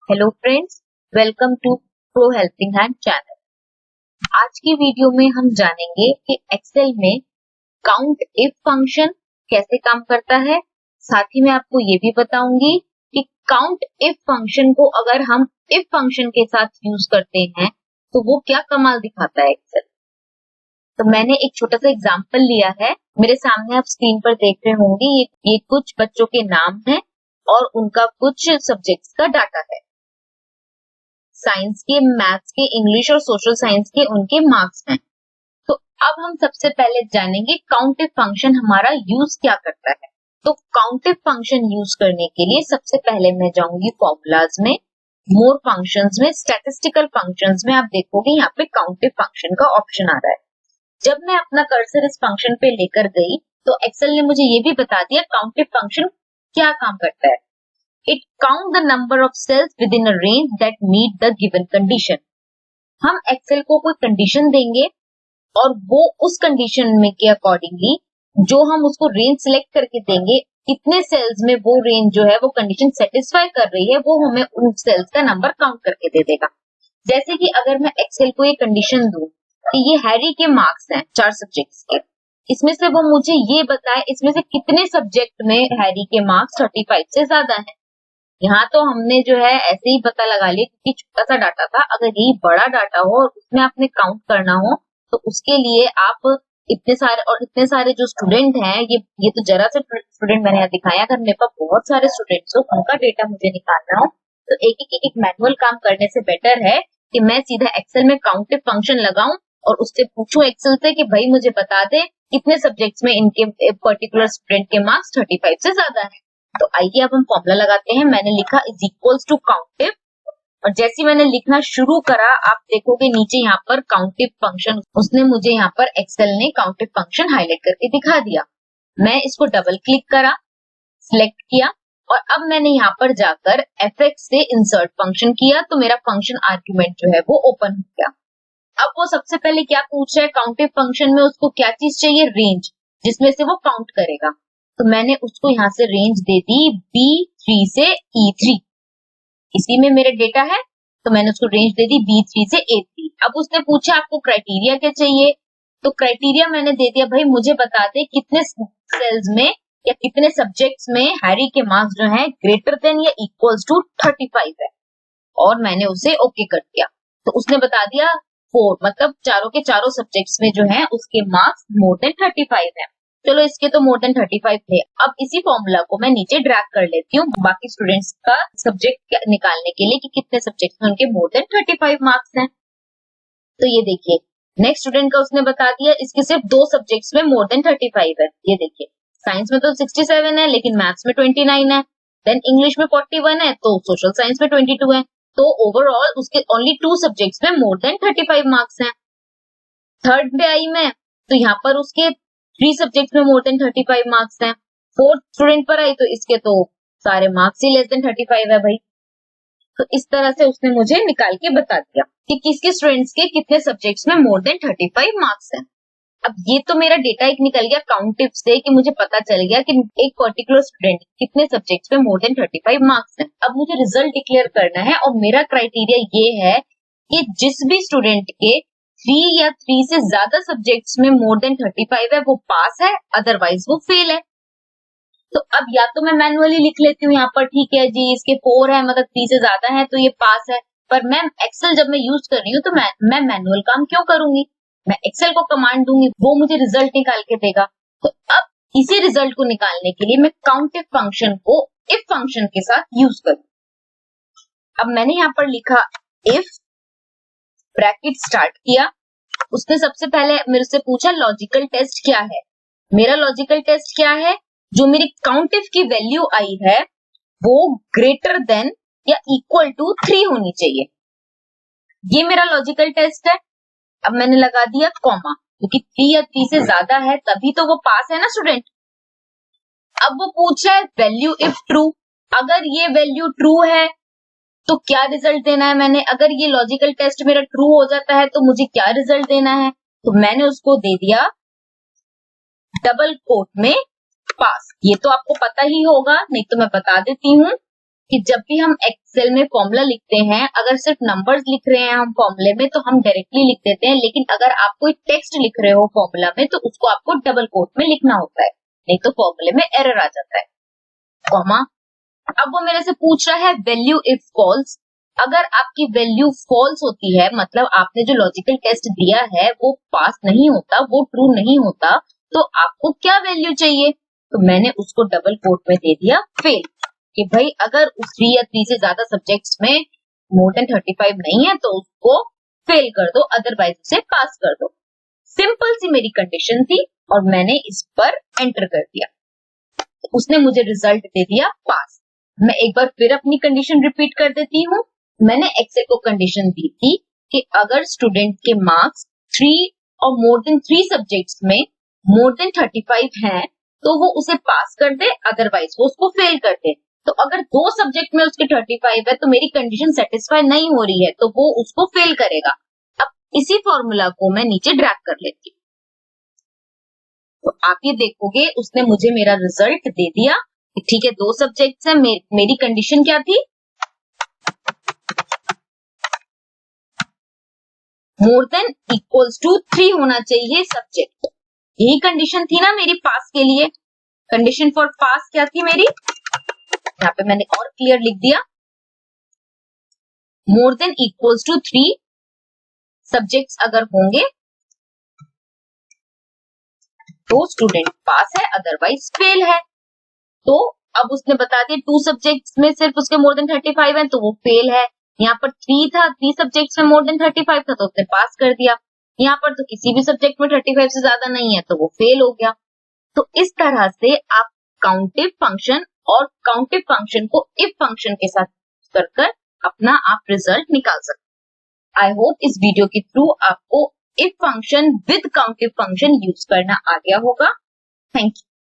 Hello friends, welcome to pro helping hand channel. आज की video में हम जानेंगे कि एक्सेल में काउंट इफ फंक्शन कैसे काम करता है। साथ ही मैं आपको ये भी बताऊंगी कि काउंट इफ फंक्शन को अगर हम इफ फंक्शन के साथ यूज करते हैं तो वो क्या कमाल दिखाता है एक्सेल। तो मैंने एक छोटा सा एग्जाम्पल लिया है, मेरे सामने आप स्क्रीन पर देख रहे होंगे। ये कुछ बच्चों के नाम है और उनका कुछ सब्जेक्ट्स का डाटा है। साइंस के, मैथ्स के, इंग्लिश और सोशल साइंस के उनके मार्क्स हैं। तो अब हम सबसे पहले जानेंगे काउंटिव फंक्शन हमारा यूज क्या करता है। तो काउंटिव फंक्शन यूज करने के लिए सबसे पहले मैं जाऊंगी फॉर्मूलाज में, मोर फंक्शंस में, स्टैटिस्टिकल फंक्शंस में। आप देखोगे यहाँ पे काउंटिव फंक्शन का ऑप्शन आ रहा है। जब मैं अपना कर्सर इस फंक्शन पे लेकर गई तो एक्सेल ने मुझे ये भी बता दिया काउंटिव फंक्शन क्या काम करता है। It count the number of cells within a range that meet the given condition. हम एक्सेल को कोई कंडीशन देंगे और वो उस कंडीशन में के अकॉर्डिंगली जो हम उसको रेंज सिलेक्ट करके देंगे, कितने सेल्स में वो रेंज जो है वो कंडीशन सेटिस्फाई कर रही है, वो हमें उन सेल्स का नंबर काउंट करके दे देगा। जैसे कि अगर मैं एक्सेल को ये कंडीशन दूं कि ये हैरी के मार्क्स हैं 4 सब्जेक्ट्स के, इसमें से वो मुझे ये बताए इसमें से कितने सब्जेक्ट में हैरी के मार्क्स 35 से ज्यादा हैं। यहाँ तो हमने जो है ऐसे ही पता लगा लिया क्योंकि छोटा सा डाटा था। अगर यही बड़ा डाटा हो और उसमें आपने काउंट करना हो तो उसके लिए आप इतने सारे जो स्टूडेंट हैं, ये तो जरा से स्टूडेंट मैंने यहाँ दिखाया। अगर मेरे पास बहुत सारे स्टूडेंट्स हो, उनका डेटा मुझे निकालना हो तो एक मैनुअल काम करने से बेटर है कि मैं सीधा एक्सेल में काउंटिव फंक्शन लगाऊं और उससे पूछूं एक्सेल से कि भाई मुझे बता दे कितने सब्जेक्ट्स में इनके पर्टिकुलर स्टूडेंट के मार्क्स 35 से ज्यादा है। तो आइए अब हम फॉर्मूला लगाते हैं। मैंने लिखा इज इक्वल्स टू काउंटिव, और जैसे मैंने लिखना शुरू करा आप देखोगे नीचे यहाँ पर काउंटिव फंक्शन, उसने मुझे यहाँ पर एक्सेल ने काउंटिव फंक्शन हाईलाइट करके दिखा दिया। मैं इसको डबल क्लिक करा, सिलेक्ट किया और अब मैंने यहाँ पर जाकर एफएक्स से इंसर्ट फंक्शन किया तो मेरा फंक्शन आर्ग्यूमेंट जो है वो ओपन हो गया। अब वो सबसे पहले क्या पूछ रहा है काउंटिव फंक्शन में, उसको क्या चीज चाहिए, रेंज जिसमें से वो काउंट करेगा। तो मैंने उसको यहाँ से रेंज दे दी B3 से E3। इसी में मेरे डेटा है तो मैंने उसको रेंज दे दी B3 से A3। अब उसने पूछा आपको क्राइटेरिया क्या चाहिए, तो क्राइटेरिया मैंने दे दिया भाई मुझे बता दे कितने सेल्स में या कितने सब्जेक्ट्स में हैरी के मार्क्स जो हैं ग्रेटर देन या इक्वल्स टू 35 है, और मैंने उसे ओके कर दिया। तो उसने बता दिया 4, मतलब चारों के चारों सब्जेक्ट्स में जो है उसके मार्क्स मोर देन 35 है। चलो इसके तो मोर देन 35 थे। अब इसी फॉर्मूला को मैं नीचे ड्रैग कर लेती हूँ बाकी स्टूडेंट्स का सब्जेक्ट निकालने के लिए कि कितने सब्जेक्ट्स में उनके मोर देन 35 मार्क्स हैं। तो ये देखिए नेक्स्ट स्टूडेंट का उसने बता दिया इसके सिर्फ 2 सब्जेक्ट्स में मोर देन 35 है। ये देखिए साइंस में तो 67 है लेकिन मैथ्स में 29 है, देन इंग्लिश में 41 है तो सोशल साइंस में 22 है। तो ओवरऑल उसके ओनली 2 सब्जेक्ट्स में मोर देन 35 मार्क्स हैं। थर्ड पे आई मैं तो यहाँ पर उसके 3 सब्जेक्ट्स में मोर देन 35 मार्क्स हैं। फोर्थ स्टूडेंट पर आई तो इसके तो सारे मार्क्स ही लेस देन 35 है भाई। तो इस तरह से उसने मुझे निकाल के बता दिया कि किसके स्टूडेंट्स के कितने सब्जेक्ट्स में मोर देन 35 मार्क्स हैं। अब ये तो मेरा डेटा एक निकल गया काउंटिव से कि मुझे पता चल गया कि एक पर्टिकुलर स्टूडेंट कितने सब्जेक्ट्स में मोर देन 35 मार्क्स हैं। अब मुझे रिजल्ट डिक्लेयर करना है और मेरा क्राइटेरिया ये है कि जिस भी स्टूडेंट के 3 या 3 से ज्यादा सब्जेक्ट्स में मोर देन 35 है वो पास है, अदरवाइज वो फेल है। तो अब या तो मैं मैनुअली लिख लेती हूँ यहाँ पर, ठीक है जी इसके 4 है मतलब 3 से ज्यादा है तो ये पास है, पर मैं एक्सेल जब मैं यूज कर रही हूँ तो मैं मैनुअल काम क्यों करूंगी, मैं एक्सेल को कमांड दूंगी वो मुझे रिजल्ट निकाल के देगा। तो अब इसी रिजल्ट को निकालने के लिए मैं काउंटिव फंक्शन को इफ फंक्शन के साथ यूज करूँ। अब मैंने यहाँ पर लिखा इफ, ब्रैकेट स्टार्ट किया, उसने सबसे पहले मेरे से पूछा लॉजिकल टेस्ट क्या है। मेरा लॉजिकल टेस्ट क्या है, जो मेरी काउंटिव की वैल्यू आई है वो ग्रेटर देन या इक्वल टू 3 होनी चाहिए। ये मेरा लॉजिकल टेस्ट है। अब मैंने लगा दिया कॉमा क्योंकि 3 या 3 से ज्यादा है तभी तो वो पास है ना स्टूडेंट। अब वो पूछ रहा है वैल्यू इफ ट्रू, अगर ये वैल्यू ट्रू है तो क्या रिजल्ट देना है मैंने, अगर ये लॉजिकल टेस्ट मेरा ट्रू हो जाता है तो मुझे क्या रिजल्ट देना है। तो मैंने उसको दे दिया डबल कोट में पास। ये तो आपको पता ही होगा, नहीं तो मैं बता देती हूँ कि जब भी हम एक्सेल में फॉर्मूला लिखते हैं, अगर सिर्फ नंबर्स लिख रहे हैं हम फॉर्मूले में तो हम डायरेक्टली लिख देते हैं, लेकिन अगर आप कोई टेक्स्ट लिख रहे हो फॉर्मूला में तो उसको आपको डबल कोट में लिखना होता है, नहीं तो फॉर्मूले में एरर आ जाता है। कॉमा, अब वो मेरे से पूछ रहा है वैल्यू इफ फॉल्स। अगर आपकी वैल्यू फॉल्स होती है, मतलब आपने जो लॉजिकल टेस्ट दिया है वो पास नहीं होता, वो ट्रू नहीं होता, तो आपको क्या वैल्यू चाहिए? तो मैंने उसको डबल कोट में दे दिया फेल, कि भाई अगर उस 3 या 3 से ज्यादा सब्जेक्ट्स में मोर देन 35 नहीं है तो उसको फेल कर दो, अदरवाइज उसे पास कर दो। सिंपल सी मेरी कंडीशन थी और मैंने इस पर एंटर कर दिया, उसने मुझे रिजल्ट दे दिया पास। मैं एक बार फिर अपनी कंडीशन रिपीट कर देती हूँ। मैंने एक्सेल को कंडीशन दी थी कि अगर स्टूडेंट के मार्क्स 3 और मोर देन 3 सब्जेक्ट्स में मोर देन 35 हैं तो वो उसे पास कर दे, अदरवाइज वो उसको फेल कर दे। तो अगर 2 सब्जेक्ट में उसके 35 है तो मेरी कंडीशन सेटिस्फाई नहीं हो रही है तो वो उसको फेल करेगा। अब इसी फॉर्मूला को मैं नीचे ड्रैग कर लेती हूँ, तो आप ये देखोगे उसने मुझे मेरा रिजल्ट दे दिया। ठीक है, 2 सब्जेक्ट्स हैं, मेरी कंडीशन क्या थी? मोर देन इक्वल्स टू 3 होना चाहिए सब्जेक्ट, यही कंडीशन थी ना मेरी पास के लिए। कंडीशन फॉर पास क्या थी मेरी? यहाँ पे मैंने और क्लियर लिख दिया, more than equals to 3 subjects अगर होंगे तो स्टूडेंट पास है, अदरवाइज फेल है। तो अब उसने बता दिया 2 सब्जेक्ट्स में सिर्फ उसके मोर देन 35 है तो वो फेल है। यहाँ पर 3 था, 3 सब्जेक्ट्स में मोर देन 35 था तो उसने पास कर दिया। यहाँ पर तो किसी भी सब्जेक्ट में 35 से ज्यादा नहीं है तो वो फेल हो गया। तो इस तरह से आप काउंटिव फंक्शन और काउंटिव फंक्शन को इफ फंक्शन के साथ कर अपना आप रिजल्ट निकाल सकते। आई होप इस वीडियो के थ्रू आपको if function with COUNTIF function use करना आ गया होगा। Thank you.